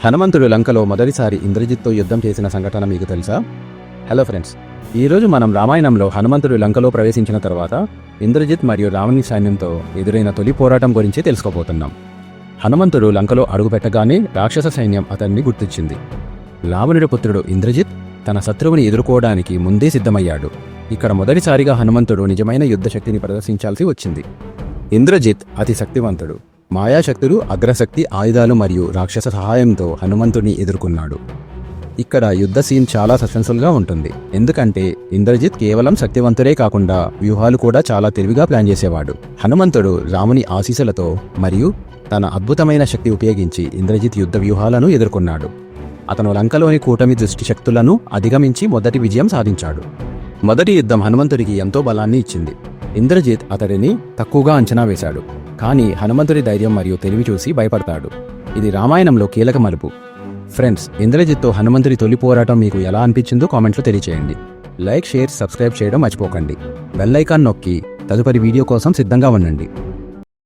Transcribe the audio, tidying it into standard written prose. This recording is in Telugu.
హనుమంతుడు లంకలో మొదటిసారి ఇంద్రజిత్తో యుద్ధం చేసిన సంఘటన మీకు తెలుసా? హలో ఫ్రెండ్స్, ఈరోజు మనం రామాయణంలో హనుమంతుడు లంకలో ప్రవేశించిన తర్వాత ఇంద్రజిత్ మరియు రావణి సైన్యంతో ఎదురైన తొలి పోరాటం గురించి తెలుసుకోబోతున్నాం. హనుమంతుడు లంకలో అడుగుపెట్టగానే రాక్షస సైన్యం అతన్ని గుర్తించింది. రావణుడి పుత్రుడు ఇంద్రజిత్ తన శత్రువుని ఎదుర్కోవడానికి ముందే సిద్ధమయ్యాడు. ఇక్కడ మొదటిసారిగా హనుమంతుడు నిజమైన యుద్ధశక్తిని ప్రదర్శించాల్సి వచ్చింది. ఇంద్రజిత్ అతి శక్తివంతుడు. మాయాశక్తులు, అగ్రశక్తి, ఆయుధాలు మరియు రాక్షస సహాయంతో హనుమంతుడిని ఎదుర్కొన్నాడు. ఇక్కడ యుద్ధ సీన్ చాలా సస్పెన్స్ఫుల్గా ఉంటుంది, ఎందుకంటే ఇంద్రజిత్ కేవలం శక్తివంతుడే కాకుండా వ్యూహాలు కూడా చాలా తెలివిగా ప్లాన్ చేసేవాడు. హనుమంతుడు రాముని ఆశీస్సులతో మరియు తన అద్భుతమైన శక్తి ఉపయోగించి ఇంద్రజిత్ యుద్ధ వ్యూహాలను ఎదుర్కొన్నాడు. అతను లంకలోని కూటమి దృష్టి శక్తులను అధిగమించి మొదటి విజయం సాధించాడు. మొదటి యుద్ధం హనుమంతుడికి ఎంతో బలాన్ని ఇచ్చింది. ఇంద్రజిత్ అతడిని తక్కువగా అంచనా వేశాడు, కానీ హనుమంతుడి ధైర్యం మరియు తెలివి చూసి భయపడతాడు. ఇది రామాయణంలో కీలక మలుపు. ఫ్రెండ్స్, ఇంద్రజిత్తో హనుమంతుడి తొలి పోరాటం మీకు ఎలా అనిపించిందో కామెంట్లో తెలియచేయండి. లైక్, షేర్, సబ్స్క్రైబ్ చేయడం మర్చిపోకండి. బెల్ ఐకాన్ నొక్కి తదుపరి వీడియో కోసం సిద్ధంగా ఉండండి.